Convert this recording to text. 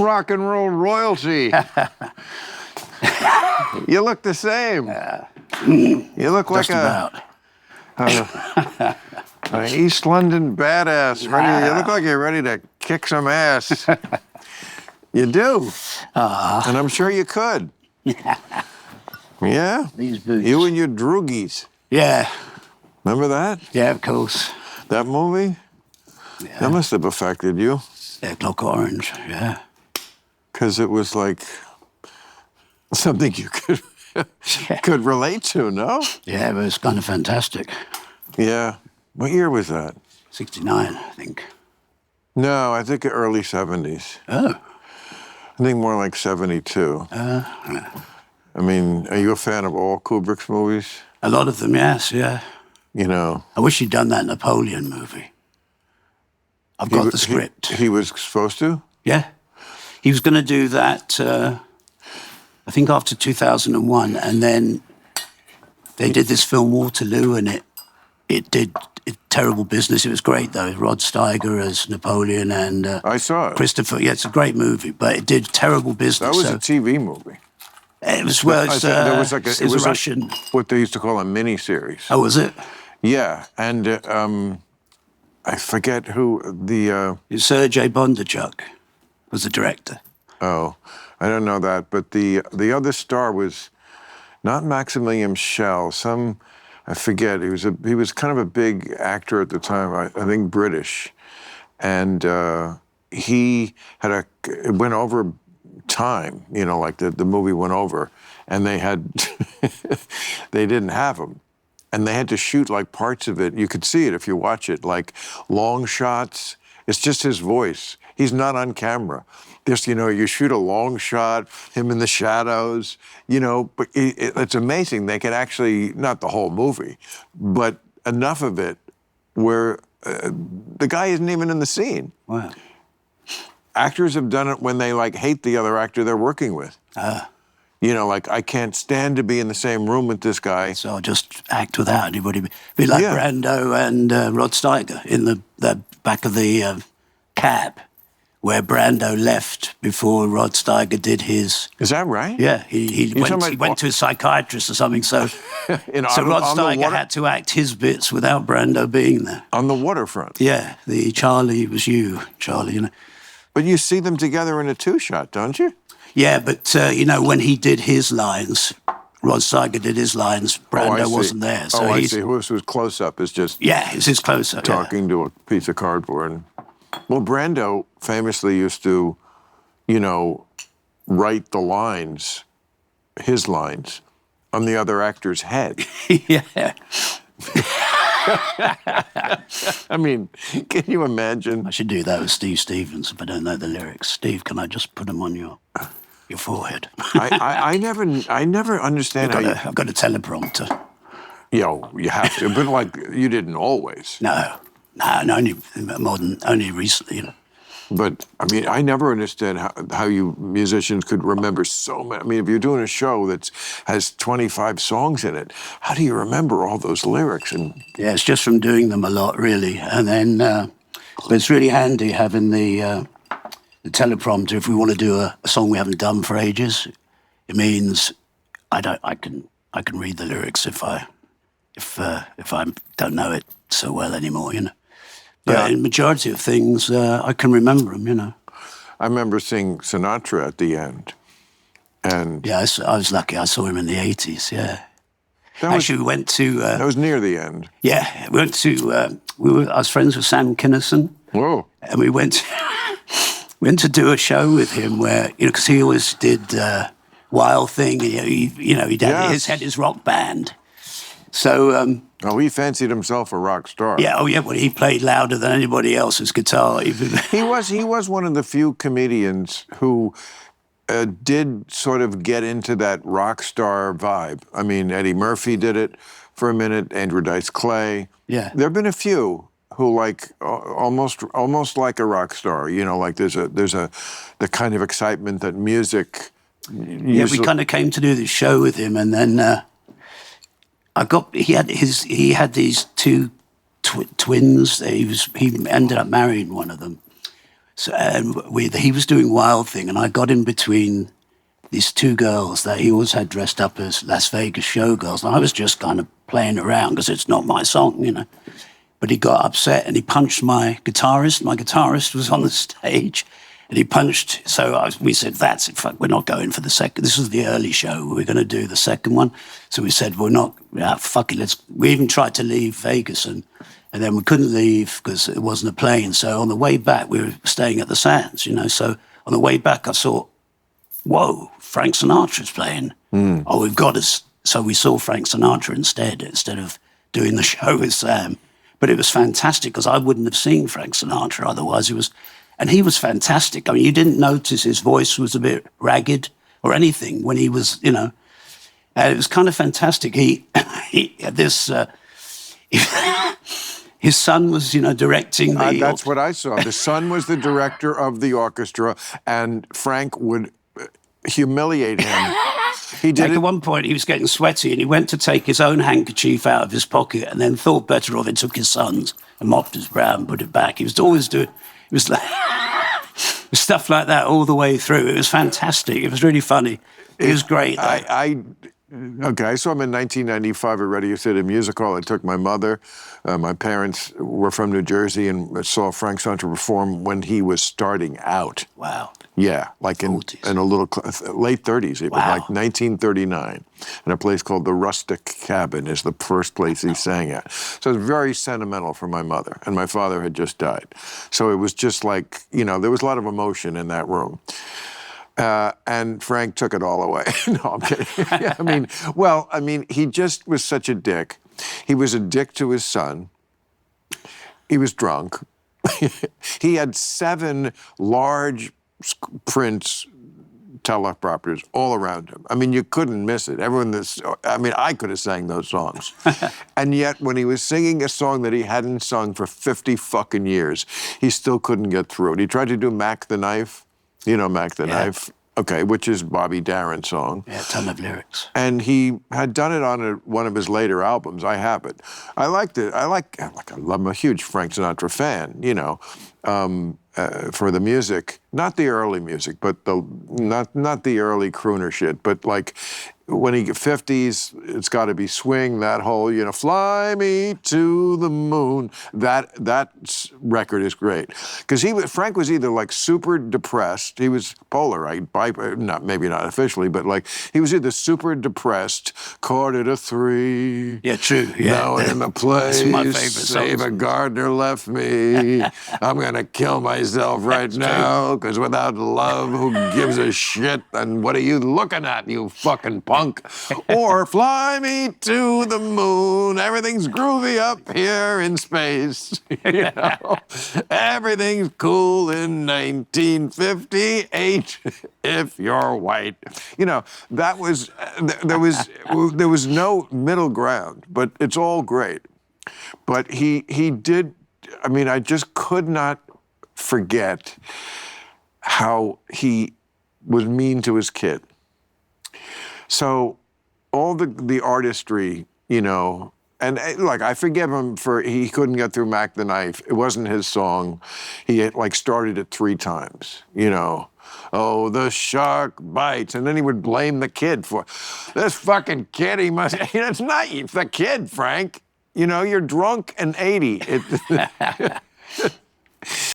rock and roll royalty. You look the same. You look like an East London badass. You look like you're ready to kick some ass. You do. And I'm sure you could. Yeah? These boots. You and your droogies. Yeah. Remember that? Yeah, of course. That movie? Yeah. That must have affected you. Yeah, Clock Orange, yeah. Because it was like something you could relate to, no? Yeah, it was kind of fantastic. Yeah. What year was that? 69, I think. No, I think early 70s. Oh. I think more like 72. I mean, are you a fan of all Kubrick's movies? A lot of them, yes, yeah. You know. I wish he'd done that Napoleon movie. I've got the script. He was supposed to? Yeah. He was going to do that, I think after 2001, and then they did this film Waterloo, and it did terrible business. It was great, though. Rod Steiger as Napoleon and I saw it. Christopher. Yeah, it's a great movie, but it did terrible business. That was a TV movie. It was, well, it was a Russian... what they used to call a mini-series. Oh, was it? Yeah, and I forget who the... Sergei Bondarchuk was the director. Oh, I don't know that, but the other star was not Maximilian Schell, I forget, he was kind of a big actor at the time, I think British, and he had it went over time, you know, like the movie went over, and they didn't have him, and they had to shoot like parts of it. You could see it if you watch it, like long shots. It's just his voice. He's not on camera. Just, you know, you shoot a long shot, him in the shadows, you know, but it's amazing. They can actually, not the whole movie, but enough of it where the guy isn't even in the scene. Wow. Actors have done it when they, like, hate the other actor they're working with. You know, like, I can't stand to be in the same room with this guy. So I'll just act without anybody. Be like Brando and Rod Steiger in the back of the cab, where Brando left before Rod Steiger did his... Is that right? Yeah, he went to a psychiatrist or something, so Rod Steiger had to act his bits without Brando being there. On the waterfront? Yeah, the Charlie was you, Charlie, you know. But you see them together in a two-shot, don't you? Yeah, but, you know, when he did his lines, Rod Steiger did his lines, Brando wasn't there. So I see. Who's close-up is just... Yeah, it's his close-up, talking to a piece of cardboard. Well, Brando famously used to, you know, write the lines, his lines, on the other actor's head. Yeah. I mean, can you imagine? I should do that with Steve Stevens if I don't know the lyrics. Steve, can I just put them on your forehead? I never understand I've got a teleprompter. Yo, you have to, but like you didn't always. No, only recently, you know. But, I mean, I never understand how you musicians could remember so many. I mean, if you're doing a show that has 25 songs in it, how do you remember all those lyrics? Yeah, it's just from doing them a lot, really. And then, but it's really handy having the teleprompter if we want to do a song we haven't done for ages. It means I can read the lyrics if I don't know it so well anymore, you know. But in the majority of things, I can remember them, you know. I remember seeing Sinatra at the end. And yeah, I was lucky. I saw him in the 80s, yeah. Actually, we went to... that was near the end. Yeah, we went to... I was friends with Sam Kinison. Whoa. And we went to do a show with him where, you know, because he always did Wild Thing. He had his rock band. So... he fancied himself a rock star. Yeah, well, he played louder than anybody else's guitar. He was one of the few comedians who did sort of get into that rock star vibe. I mean, Eddie Murphy did it for a minute, Andrew Dice Clay. Yeah. There have been a few who like almost like a rock star, you know, like there's the kind of excitement that music... Yeah, we kind of came to do this show with him, and then... He had these two twins. He ended up marrying one of them. So, and he was doing Wild Thing, and I got in between these two girls that he always had dressed up as Las Vegas showgirls, and I was just kind of playing around because it's not my song, you know. But he got upset and he punched my guitarist. My guitarist was on the stage, and he punched. So we said, "That's it. Fuck, we're not going for the second." This was the early show. We're going to do the second one. So we said, "We're not. Fuck it. Let's." We even tried to leave Vegas, and then we couldn't leave because it wasn't a plane. So on the way back, we were staying at the Sands, you know. So on the way back, I saw, whoa, Frank Sinatra's playing. Oh, we've got us. So we saw Frank Sinatra instead of doing the show with Sam. But it was fantastic because I wouldn't have seen Frank Sinatra otherwise. He was fantastic. I mean, you didn't notice his voice was a bit ragged or anything when he was, you know. It was kind of fantastic. He had this. His son was, you know, directing the. That's what I saw. The son was the director of the orchestra, and Frank would humiliate him. He did. Like at one point, he was getting sweaty, and he went to take his own handkerchief out of his pocket, and then thought better of it. Took his son's and mopped his brow and put it back. He was always doing. It was like stuff like that all the way through. It was fantastic. It was really funny. It was great. Okay, I saw him in 1995 at Radio City Music Hall. I took my mother. My parents were from New Jersey and saw Frank Sinatra perform when he was starting out. Wow. Yeah, like in a little late 30s, even, Wow. like 1939, in a place called the Rustic Cabin is the first place he sang at. So it's very sentimental for my mother, and my father had just died. So it was just like, you know, there was a lot of emotion in that room. And Frank took it all away. No, I'm kidding. Yeah, I mean, he just was such a dick. He was a dick to his son. He was drunk. He had 7 large print teleprompters all around him. I mean, you couldn't miss it. I could have sang those songs. And yet, when he was singing a song that he hadn't sung for 50 fucking years, he still couldn't get through it. He tried to do Mac the Knife. You know Mac the Knife? Okay, which is Bobby Darin's song. Yeah, a ton of lyrics. And he had done it on one of his later albums. I have it. I liked it. I'm a huge Frank Sinatra fan, you know, for the music. Not the early music, but not the early crooner shit, but like when he get 50s, it's got to be swing, that whole, you know, fly me to the moon. That record is great. Because Frank was either like super depressed, he was polar, right? Maybe not officially, but like he was either super depressed, quarter to 3. Yeah, true. Yeah. No one in the place. That's my favorite Save song. a gardener left me. I'm going to kill myself right now because without love, who gives a shit? And what are you looking at, you fucking punk? Or fly me to the moon. Everything's groovy up here in space. You know? Everything's cool in 1958 if you're white. You know, that was there was no middle ground, but it's all great. But he did. I mean, I just could not forget how he was mean to his kid. So all the artistry, you know, and like I forgive him for he couldn't get through Mac the Knife. It wasn't his song. He had like started it 3 times, you know. Oh, the shark bites. And then he would blame the kid for this fucking kid. He must, you know, it's not the kid, Frank. You know, you're drunk and 80.